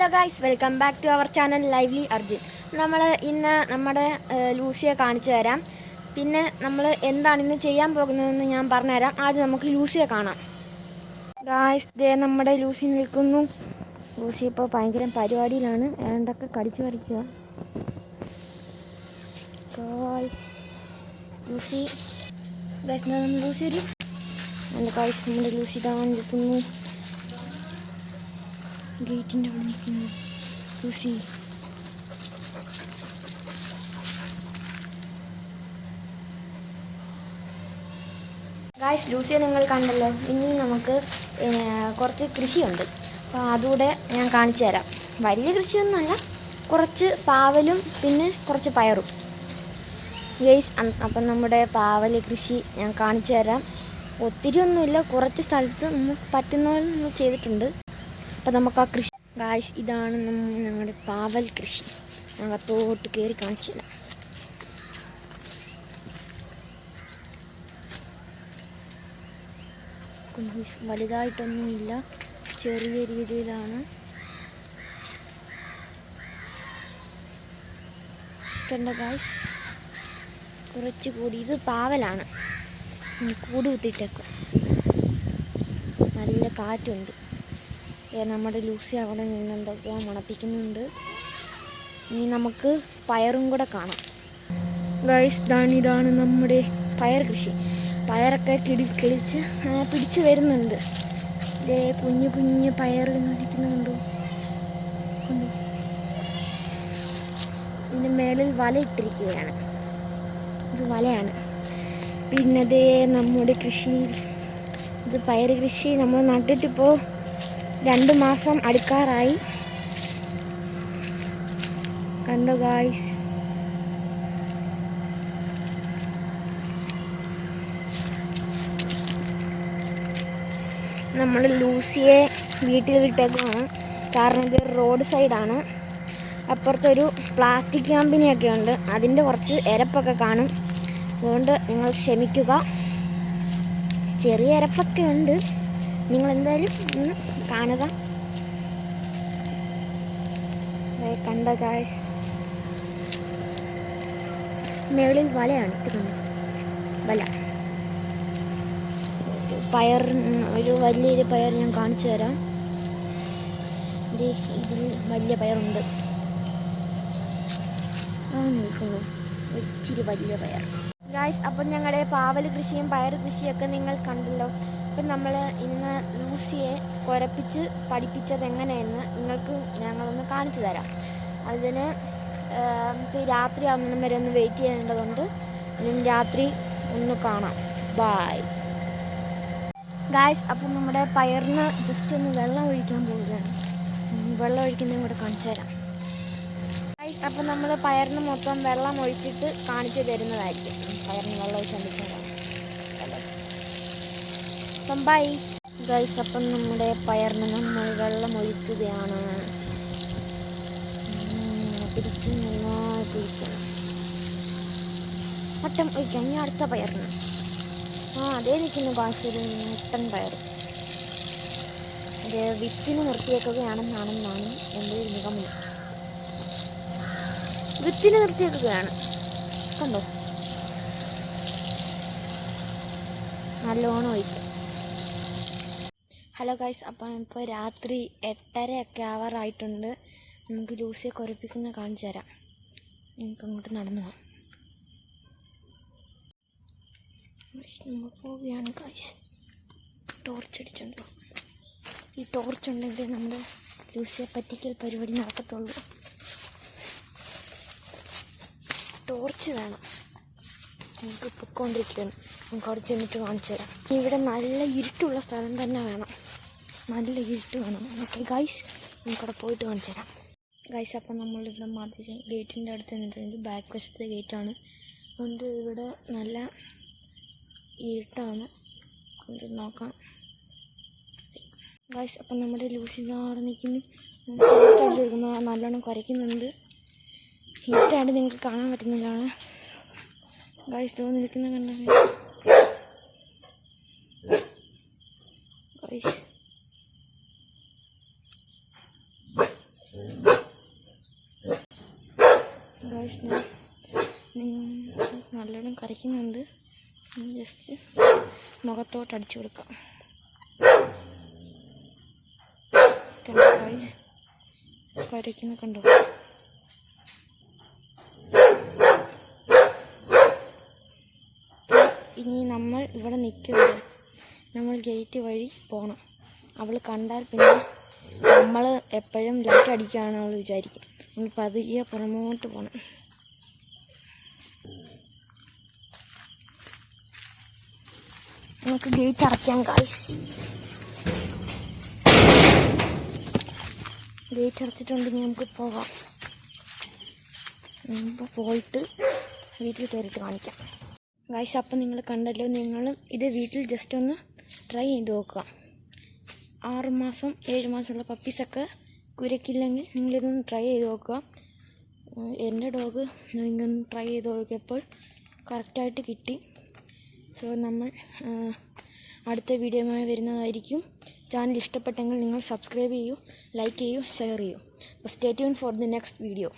Hello guys, welcome back to our channel lively Arjun. നമ്മൾ ഇന്ന് നമ്മുടെ ലൂസിയെ കാണിച്ചു തരാം. പിന്നെ നമ്മൾ എന്താണ് ഇന്ന് ചെയ്യാൻ പോകുന്നതെന്ന് ഞാൻ പറഞ്ഞുതരാം. ആദ്യം നമുക്ക് ലൂസിയെ കാണാം. ഗൈസ്, ദേ നമ്മുടെ ലൂസി നിൽക്കുന്നു. ലൂസി ഇപ്പോൾ ഭയങ്കര പരിപാടിയിലാണ്, ഏണ്ടൊക്കെ കടിച്ചു പറിക്കുക. ലൂസി ലൂസി ഒരു ഗൈസ്, നമ്മുടെ ലൂസി താൻ നിൽക്കുന്നു. ഗേറ്റിൻ്റെ അവിടെ നിൽക്കുന്നു ലൂസി. ഗായ്സ്, ലൂസിയെ നിങ്ങൾ കണ്ടല്ലോ. ഇനി നമുക്ക് കുറച്ച് കൃഷിയുണ്ട്, അപ്പോൾ അതുകൂടെ ഞാൻ കാണിച്ചു തരാം. വലിയ കൃഷിയൊന്നുമല്ല, കുറച്ച് പാവലും പിന്നെ കുറച്ച് പയറും. ഗൈസ്, അപ്പം നമ്മുടെ പാവൽ കൃഷി ഞാൻ കാണിച്ചു തരാം. ഒത്തിരി ഒന്നുമില്ല, കുറച്ച് സ്ഥലത്ത് നമ്മൾ പറ്റുന്ന പോലെ നമ്മൾ ചെയ്തിട്ടുണ്ട്. അപ്പോൾ നമുക്ക് ആ കൃഷി ഗായ്സ്, ഇതാണ് ഞങ്ങളുടെ പാവൽ കൃഷി. അകത്തോട്ട് കയറി കാണിച്ചു തരാം. വലുതായിട്ടൊന്നുമില്ല, ചെറിയ രീതിയിലാണ്. കണ്ട ഗായ്സ്, കുറച്ചുകൂടി ഇത് പാവലാണ്. കൂട് കുത്തിയിട്ടേക്കും, നല്ല കാറ്റുണ്ട്. നമ്മുടെ ലൂസി അവിടെ നിന്ന് എന്തൊക്കെയാണ് മണപ്പിക്കുന്നുണ്ട്. ഇനി നമുക്ക് പയറും കൂടെ കാണാം. ഗൈസ്, ഇതാണ് നമ്മുടെ പയർ കൃഷി. പയറൊക്കെ കിളിച്ച് പിടിച്ച് വരുന്നുണ്ട്. ഇതേ കുഞ്ഞു കുഞ്ഞു പയർ നിൽക്കുന്നുണ്ടോ? ഇതിൻ്റെ മേളിൽ വല ഇട്ടിരിക്കുകയാണ്. ഇത് വലയാണ്. പിന്നെ അതേ നമ്മുടെ കൃഷി, ഇത് പയർ കൃഷി നമ്മൾ നട്ടിട്ടിപ്പോൾ 2 മാസം അടുക്കാറായി. കണ്ടോ ഗായ്സ്, നമ്മൾ ലൂസിയെ വീട്ടിൽ വിട്ടേക്കാണ്. കാരണം ഇത് റോഡ് സൈഡാണ്. അപ്പുറത്തൊരു പ്ലാസ്റ്റിക് കമ്പനിയൊക്കെ ഉണ്ട്, അതിൻ്റെ കുറച്ച് എരപ്പൊക്കെ കാണും. അതുകൊണ്ട് നിങ്ങൾ ക്ഷമിക്കുക. ചെറിയ എരപ്പൊക്കെ ഉണ്ട്, നിങ്ങളെന്തായാലും ഒന്ന് കാണുക. കണ്ട ഗായ്സ്, മേളിൽ വലയാണ്. വല പയർ, ഒരു വലിയൊരു പയർ ഞാൻ കാണിച്ചു തരാം. ഇതിൽ വലിയ പയറുണ്ട്. നിൽക്കുന്നു ഇച്ചിരി വലിയ പയർ. ഗായ്സ്, അപ്പം ഞങ്ങളുടെ പാവൽ കൃഷിയും പയർ കൃഷിയൊക്കെ നിങ്ങൾ കണ്ടല്ലോ. അപ്പം നമ്മൾ ഇന്ന് ലൂസിയെ കുരപ്പിച്ച് പഠിപ്പിച്ചത് എങ്ങനെയെന്ന് നിങ്ങൾക്ക് ഞങ്ങളൊന്ന് കാണിച്ചു തരാം. അതിന് രാത്രി ആവുന്ന വരെ ഒന്ന് വെയിറ്റ് ചെയ്യേണ്ടതുണ്ട്. ഇനി രാത്രി ഒന്ന് കാണാം. Bye guys. അപ്പം നമ്മുടെ പയറിന് ജസ്റ്റ് ഒന്ന് വെള്ളം ഒഴിക്കാൻ പോവുകയാണ്. വെള്ളം ഒഴിക്കുന്നതും കൂടെ കാണിച്ചു തരാം ഗായ്സ്. അപ്പം നമ്മൾ പയറിന് മൊത്തം വെള്ളം ഒഴിച്ചിട്ട് കാണിച്ചു തരുന്നതായിരിക്കും. പയറിന് വെള്ളം ഒഴിച്ചുകൊണ്ടിരിക്കുന്നത്. അപ്പം ബൈ ഗൈസ്. അപ്പം നമ്മുടെ പയറിന് നമ്മൾ വെള്ളം ഒഴിക്കുകയാണ്. പിടിച്ച് നന്നായി പിടിക്കണം. വട്ടം ഒഴിക്കാം. ഇനി അടുത്ത പയറിന് അതേ നിൽക്കുന്ന ബാസിൽ മുട്ടൻ പയർ. അത് വിത്തിന് നിർത്തിയേക്കുകയാണെന്നാണ് എൻ്റെ ഒരു നിഗമനം. വിത്തിന് നിർത്തിയേക്കുകയാണ്, കണ്ടോ? നല്ലോണം ഒഴിക്കും. ഹലോ ഗൈസ്, അപ്പം ഇപ്പോൾ രാത്രി 8:30 ആവാറായിട്ടുണ്ട്. നമുക്ക് ലൂസിയെ കുരപ്പിക്കുന്ന കാണിച്ചു തരാം. നമുക്ക് അങ്ങോട്ട് നടന്നു പോകാം. നമ്മൾ പോവുകയാണ് ഗൈസ്. ടോർച്ച് അടിച്ചുകൊണ്ട് പോകും. ഈ ടോർച്ച് ഉണ്ടെങ്കിൽ നമ്മുടെ ലൂസിയെ പറ്റിക്കൽ പരിപാടി നടക്കത്തുള്ളൂ. ടോർച്ച് വേണം. നമുക്ക് പൊയ്ക്കൊണ്ടിരിക്കുകയാണ്. നമുക്ക് അവിടെ ചെന്നിട്ട് കാണിച്ചു തരാം. ഇവിടെ നല്ല ഇരുട്ടുള്ള സ്ഥലം തന്നെ വേണം, നല്ല ഇരുട്ട് വേണം. ഓക്കെ ഗൈസ്, നമുക്കവിടെ പോയിട്ട് കാണിച്ചു തരാം ഗൈസ്. അപ്പം നമ്മളിവിടെ മതിൽ ഗേറ്റിൻ്റെ അടുത്ത് നിന്നിട്ടുണ്ട്. ബാക്ക് വശത്തെ ഗേറ്റാണ്. അതുകൊണ്ട് ഇവിടെ നല്ല ഇരുട്ടാണ്. കൊണ്ട് നോക്കാം ഗൈസ്. അപ്പം നമ്മുടെ ലൂസി അവിടെ നിൽക്കുന്നു. നല്ലോണം കുരയ്ക്കുന്നുണ്ട്. ഇരുട്ടായിട്ട് നിങ്ങൾക്ക് കാണാൻ പറ്റുന്നതാണ് ഗൈസ്. തോന്നി നിൽക്കുന്ന കണ്ട ഗൈസ്. ഗായ്സ് നല്ലോണം കരയ്ക്കുന്നുണ്ട്. ജസ്റ്റ് മുഖത്തോട്ട് അടിച്ചു കൊടുക്കാം. കണ്ടോ ഗായ്സ്, കരയ്ക്കുന്ന കണ്ടോ? ഇനി നമ്മൾ ഇവിടെ നിൽക്കുന്നത്, നമ്മൾ ഗേറ്റ് വഴി പോകണം. അവൾ കണ്ടാൽ പിന്നെ നമ്മൾ എപ്പോഴും ലൈറ്റ് അടിക്കുകയാണ് അവൾ വിചാരിക്കും. നമ്മൾ പതുക്കെ പുറമോട്ട് പോകണം. നമുക്ക് ഗേറ്റ് അടയ്ക്കാം ഗായ്സ്. ഗേറ്റ് അടച്ചിട്ടുണ്ടെങ്കിൽ നമുക്ക് പോകാം. ഇപ്പോൾ പോയിട്ട് വീട്ടിൽ കയറിയിട്ട് കാണിക്കാം ഗായ്സ്. അപ്പം നിങ്ങൾ കണ്ടല്ലോ, നിങ്ങളും ഇത് വീട്ടിൽ ജസ്റ്റ് ഒന്ന് ട്രൈ ചെയ്ത് നോക്കുക. 6 മാസം 7 മാസമുള്ള പപ്പീസൊക്കെ കുരയ്ക്കില്ലെങ്കിൽ നിങ്ങളിതൊന്ന് ട്രൈ ചെയ്ത് നോക്കുക. എൻ്റെ ഡോഗ് നിങ്ങളൊന്ന് ട്രൈ ചെയ്ത് നോക്കിയപ്പോൾ കറക്റ്റായിട്ട് കിട്ടി. സോ നമ്മൾ അടുത്ത വീഡിയോയുമായി വരുന്നതായിരിക്കും. ചാനൽ ഇഷ്ടപ്പെട്ടെങ്കിൽ നിങ്ങൾ സബ്സ്ക്രൈബ് ചെയ്യൂ, ലൈക്ക് ചെയ്യൂ, ഷെയർ ചെയ്യൂ. Stay tune for the next video.